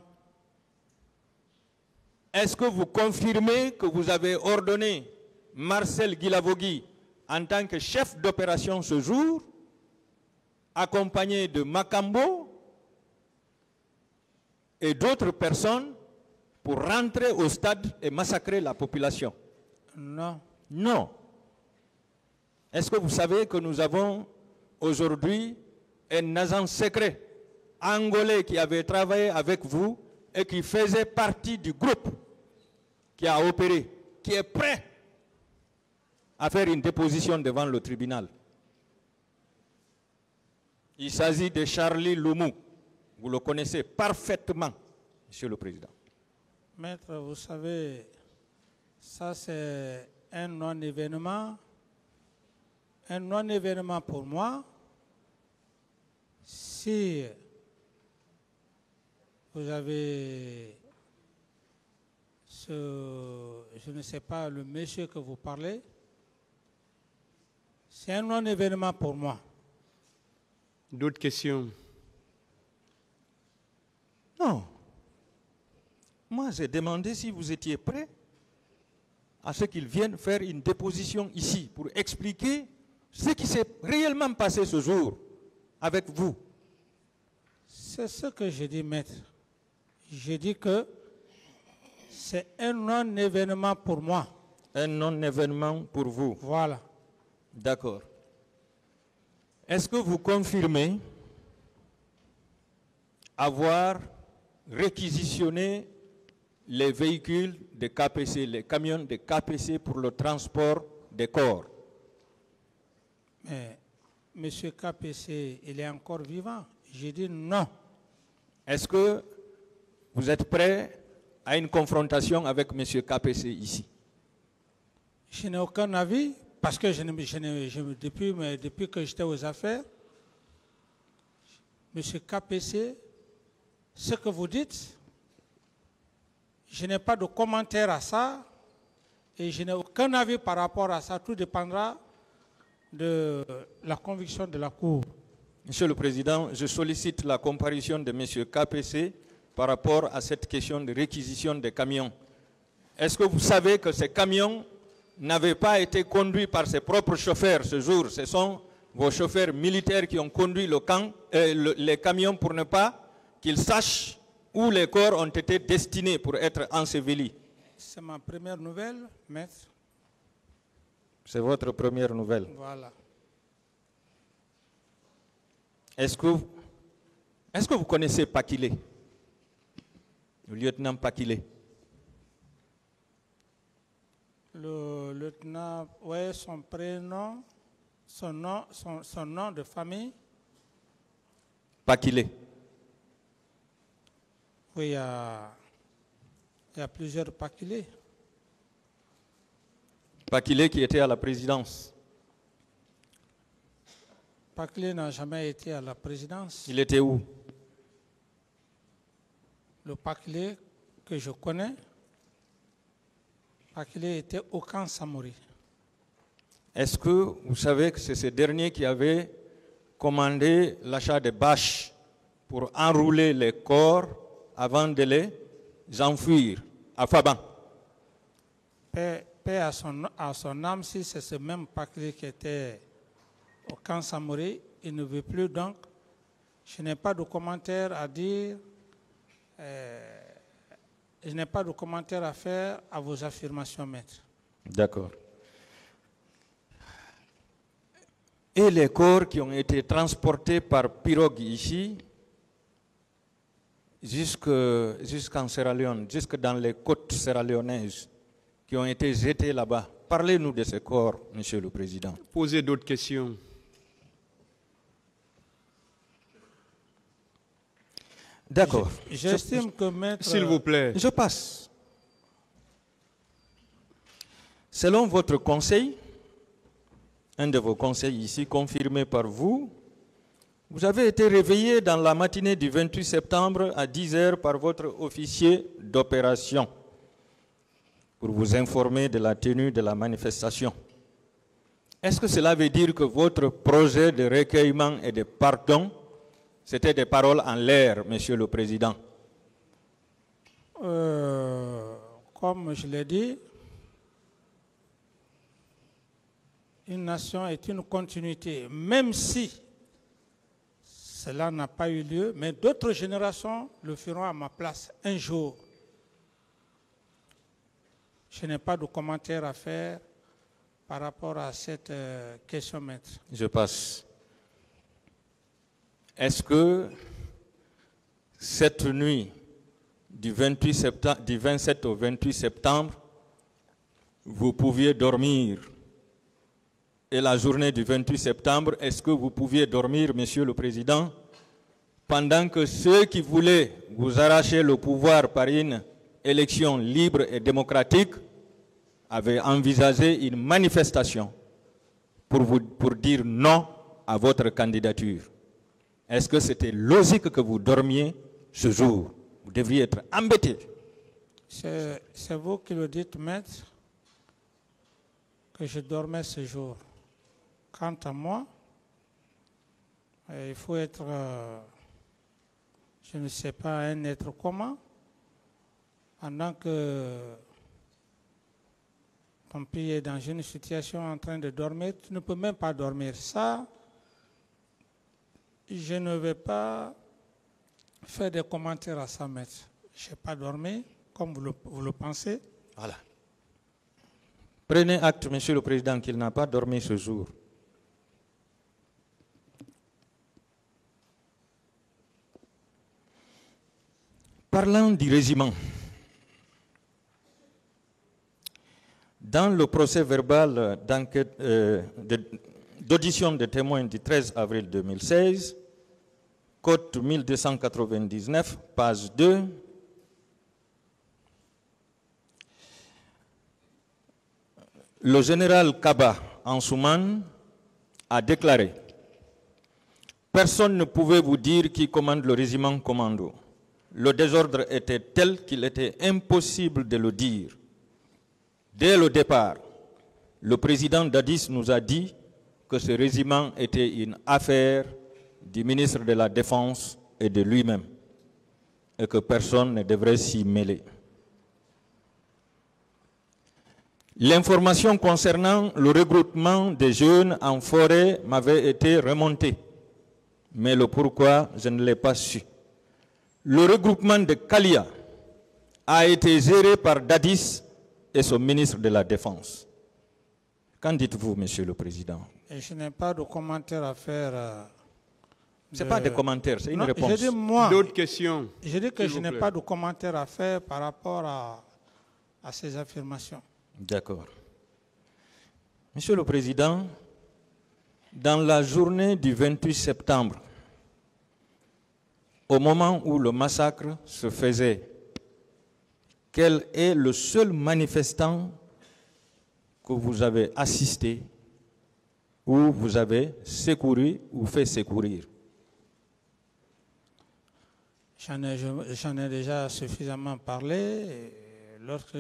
Est-ce que vous confirmez que vous avez ordonné Marcel Guilavogui en tant que chef d'opération ce jour, accompagné de Makambo et d'autres personnes pour rentrer au stade et massacrer la population? Non. Non. Est-ce que vous savez que nous avons aujourd'hui un agent secret angolais qui avait travaillé avec vous et qui faisait partie du groupe qui a opéré, qui est prêt à faire une déposition devant le tribunal? Il s'agit de Charlie Loumou. Vous le connaissez parfaitement, Monsieur le Président. Maître, vous savez, ça c'est un non-événement. Un non-événement pour moi. Si vous avez je ne sais pas, le monsieur que vous parlez, c'est un non-événement pour moi. D'autres questions? Non. Moi, j'ai demandé si vous étiez prêt à ce qu'ils viennent faire une déposition ici pour expliquer ce qui s'est réellement passé ce jour avec vous. C'est ce que j'ai dit, maître. J'ai dit que c'est un non-événement pour moi. Un non-événement pour vous. Voilà. D'accord. Est-ce que vous confirmez avoir réquisitionné les véhicules de KPC, les camions de KPC pour le transport des corps? Mais M. KPC, il est encore vivant. J'ai dit non. Est-ce que vous êtes prêt à une confrontation avec M. KPC ici? Je n'ai aucun avis parce que depuis que j'étais aux affaires, M. KPC, ce que vous dites, je n'ai pas de commentaire à ça et je n'ai aucun avis par rapport à ça. Tout dépendra de la conviction de la Cour. Monsieur le Président, je sollicite la comparution de M. KPC par rapport à cette question de réquisition des camions. Est-ce que vous savez que ces camions n'avaient pas été conduits par ses propres chauffeurs ce jour? Ce sont vos chauffeurs militaires qui ont conduit les camions pour ne pas qu'ils sachent où les corps ont été destinés pour être ensevelis. C'est ma première nouvelle, maître. C'est votre première nouvelle. Voilà. Est-ce que vous connaissez Pakile? Le lieutenant Pakile? Le lieutenant, oui, son prénom, son nom de famille. Pakile. Oui, il y a plusieurs Pakile. Pakile qui était à la présidence. Pakile n'a jamais été à la présidence. Il était où? Le Pakile que je connais, Pakile était au camp Samori. Est-ce que vous savez que c'est ce dernier qui avait commandé l'achat de bâches pour enrouler les corps avant de les enfouir à Faban? Paix à son âme, si c'est ce même Pakile qui était au camp Samori, il ne veut plus, donc je n'ai pas de commentaire à dire, je n'ai pas de commentaire à faire à vos affirmations, maître. D'accord. Et les corps qui ont été transportés par pirogue ici, jusqu'en Sierra Leone, jusque dans les côtes sierra-léonaises, qui ont été jetés là-bas. Parlez-nous de ces corps, Monsieur le Président. Posez d'autres questions. D'accord. J'estime que maître... S'il vous plaît. Je passe. Selon votre conseil, un de vos conseils ici confirmé par vous, vous avez été réveillé dans la matinée du 28 septembre à 10 h par votre officier d'opération pour vous informer de la tenue de la manifestation. Est-ce que cela veut dire que votre projet de recueillement et de pardon, c'était des paroles en l'air, Monsieur le Président? Comme je l'ai dit, une nation est une continuité, même si cela n'a pas eu lieu, mais d'autres générations le feront à ma place un jour. Je n'ai pas de commentaire à faire par rapport à cette question, maître. Je passe. Est-ce que cette nuit du 27 au 28 septembre, vous pouviez dormir? Et la journée du 28 septembre, est-ce que vous pouviez dormir, Monsieur le Président, pendant que ceux qui voulaient vous arracher le pouvoir par une élection libre et démocratique avaient envisagé une manifestation pour dire non à votre candidature? Est-ce que c'était logique que vous dormiez ce jour? Vous devriez être embêté. C'est vous qui le dites, maître, que je dormais ce jour. Quant à moi, il faut être, je ne sais pas, un être comment, pendant que ton pays est dans une situation en train de dormir, tu ne peux même pas dormir. Ça, je ne vais pas faire des commentaires à ça, maître. Je n'ai pas dormi, comme vous le pensez. Voilà. Prenez acte, Monsieur le Président, qu'il n'a pas dormi ce jour. Parlant du régiment, dans le procès verbal d'audition de témoins du 13 avril 2016, code 1299, page 2, le général Kaba Ansouman a déclaré « Personne ne pouvait vous dire qui commande le régiment commando. Le désordre était tel qu'il était impossible de le dire. Dès le départ, le président Dadis nous a dit que ce régiment était une affaire du ministre de la Défense et de lui-même et que personne ne devrait s'y mêler. L'information concernant le regroupement des jeunes en forêt m'avait été remontée, mais le pourquoi, je ne l'ai pas su. Le regroupement de Kalia a été géré par Dadis et son ministre de la Défense. Qu'en dites-vous, Monsieur le Président? Et je n'ai pas de commentaire à faire. Ce n'est pas des commentaires, c'est une Non, réponse. je dis moi, D'autres questions? je dis que s'il je vous n'ai plaît. pas de commentaire à faire par rapport à ces affirmations. D'accord. Monsieur le Président, dans la journée du 28 septembre, au moment où le massacre se faisait, quel est le seul manifestant que vous avez assisté ou vous avez secouru ou fait secourir? J'en ai déjà suffisamment parlé. Et lorsque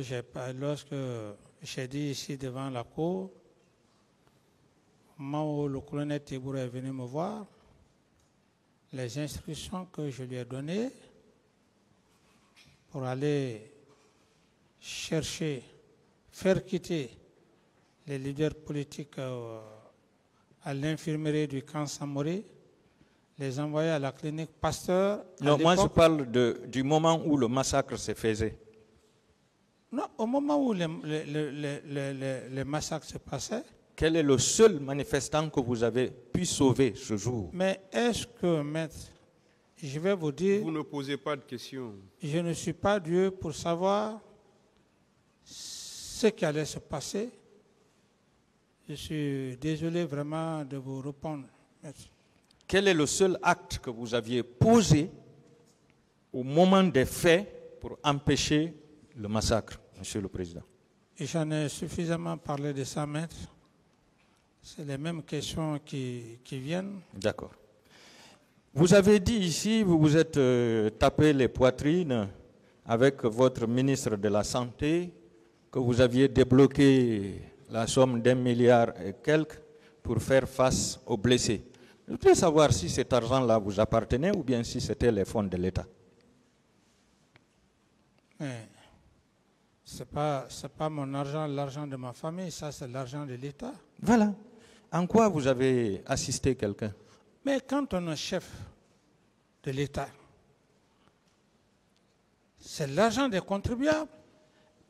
j'ai dit ici devant la cour, au moment où le colonel Teboura est venu me voir, les instructions que je lui ai données pour aller chercher, faire quitter les leaders politiques à l'infirmerie du camp Samoré, les envoyer à la clinique Pasteur. Non, moi je parle du moment où le massacre se faisait. Non, au moment où les massacres se passaient. Quel est le seul manifestant que vous avez pu sauver ce jour? Mais est-ce que, maître, je vais vous dire... Vous ne posez pas de questions. Je ne suis pas Dieu pour savoir ce qui allait se passer. Je suis désolé vraiment de vous répondre, maître. Quel est le seul acte que vous aviez posé au moment des faits pour empêcher le massacre, Monsieur le Président? Et j'en ai suffisamment parlé de ça, maître. C'est les mêmes questions qui viennent. D'accord. Vous avez dit ici, vous vous êtes tapé les poitrines avec votre ministre de la Santé, que vous aviez débloqué la somme d'1 milliard et quelques pour faire face aux blessés. Je voudrais savoir si cet argent-là vous appartenait ou bien si c'était les fonds de l'État. Mais ce n'est pas mon argent, l'argent de ma famille, ça c'est l'argent de l'État. Voilà. En quoi vous avez assisté quelqu'un? Mais quand on est chef de l'État, c'est l'argent des contribuables.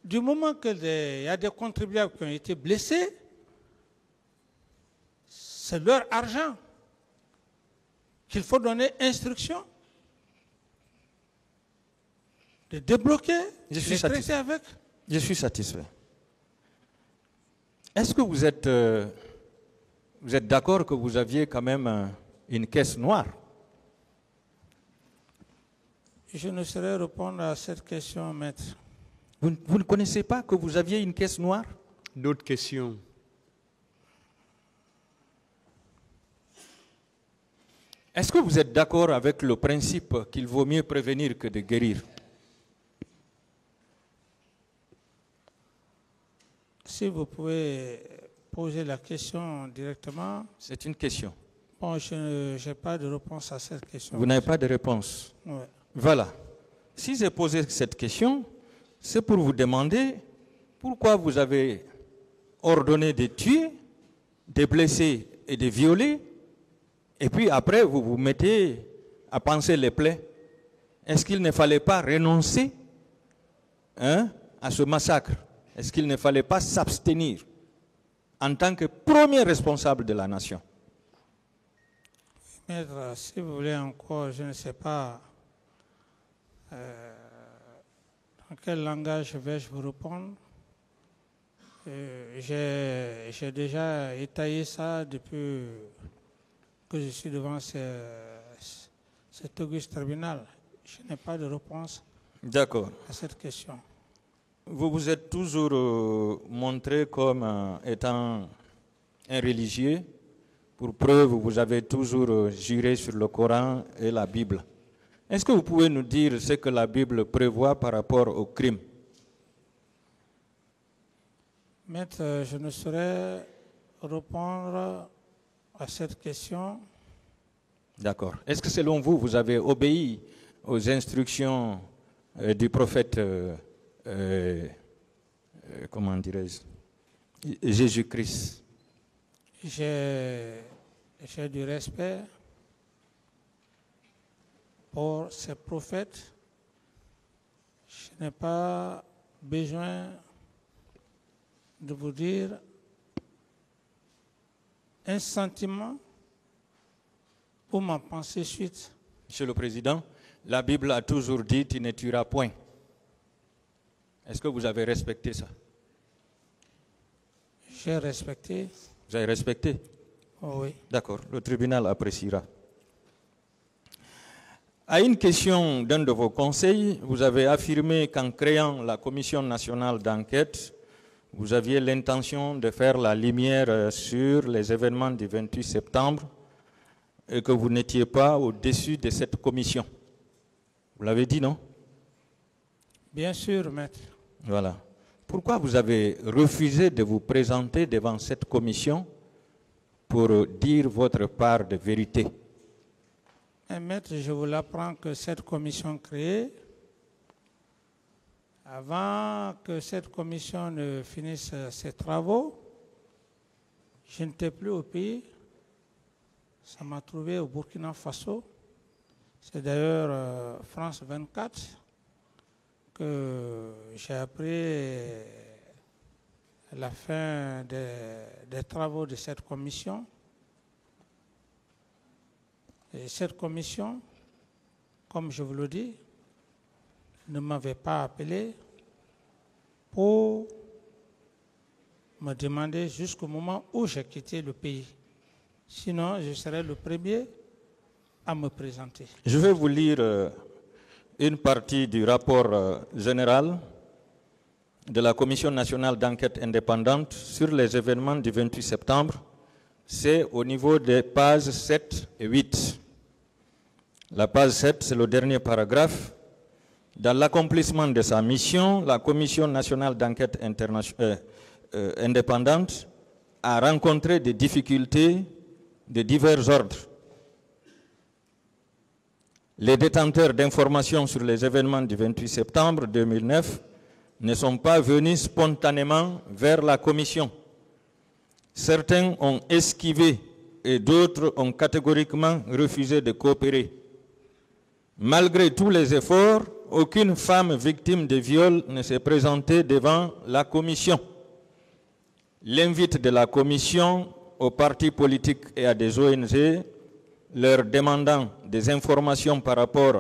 Du moment qu'il y a des contribuables qui ont été blessés, c'est leur argent qu'il faut donner instruction de débloquer, de traiter avec. Je suis satisfait. Est-ce que vous êtes d'accord que vous aviez quand même une caisse noire? Je ne saurais répondre à cette question, maître. Vous ne connaissez pas que vous aviez une caisse noire? D'autres questions? Est-ce que vous êtes d'accord avec le principe qu'il vaut mieux prévenir que de guérir? Si vous pouvez poser la question directement. C'est une question. Bon, je n'ai pas de réponse à cette question. Vous n'avez pas de réponse? Ouais. Voilà. Si j'ai posé cette question, c'est pour vous demander pourquoi vous avez ordonné de tuer, de blesser et de violer, et puis après vous vous mettez à penser les plaies. Est-ce qu'il ne fallait pas renoncer à ce massacre? Est-ce qu'il ne fallait pas s'abstenir en tant que premier responsable de la nation? Maître, si vous voulez encore, je ne sais pas dans quel langage vais-je vous répondre. J'ai déjà étayé ça depuis que je suis devant cet auguste tribunal. Je n'ai pas de réponse à cette question. Vous vous êtes toujours montré comme étant un religieux. Pour preuve, vous avez toujours juré sur le Coran et la Bible. Est-ce que vous pouvez nous dire ce que la Bible prévoit par rapport au crime? Maître, je ne saurais répondre à cette question. D'accord. Est-ce que selon vous, vous avez obéi aux instructions du prophète, comment dirais-je, Jésus-Christ? J'ai du respect pour ces prophètes. Je n'ai pas besoin de vous dire un sentiment ou ma pensée suite. Monsieur le Président, la Bible a toujours dit « tu ne tueras point ». Est-ce que vous avez respecté ça? J'ai respecté. Vous avez respecté? Oh oui. D'accord, le tribunal appréciera. À une question d'un de vos conseils, vous avez affirmé qu'en créant la Commission nationale d'enquête, vous aviez l'intention de faire la lumière sur les événements du 28 septembre et que vous n'étiez pas au-dessus de cette commission. Vous l'avez dit, non? Bien sûr, maître. Voilà. Pourquoi vous avez refusé de vous présenter devant cette commission pour dire votre part de vérité? Maître, je vous l'apprends que cette commission créée, avant que cette commission ne finisse ses travaux, je n'étais plus au pays. Ça m'a trouvé au Burkina Faso. C'est d'ailleurs France 24 que j'ai appris la fin des travaux de cette commission. Et cette commission, comme je vous le dis, ne m'avait pas appelé pour me demander jusqu'au moment où j'ai quitté le pays. Sinon, je serais le premier à me présenter. Je vais vous lire une partie du rapport général de la Commission nationale d'enquête indépendante sur les événements du 28 septembre. C'est au niveau des pages 7 et 8. La page 7, c'est le dernier paragraphe. Dans l'accomplissement de sa mission, la Commission nationale d'enquête indépendante a rencontré des difficultés de divers ordres. Les détenteurs d'informations sur les événements du 28 septembre 2009 ne sont pas venus spontanément vers la Commission. Certains ont esquivé et d'autres ont catégoriquement refusé de coopérer. Malgré tous les efforts, aucune femme victime de viol ne s'est présentée devant la Commission. L'invite de la Commission aux partis politiques et à des ONG leur demandant des informations par rapport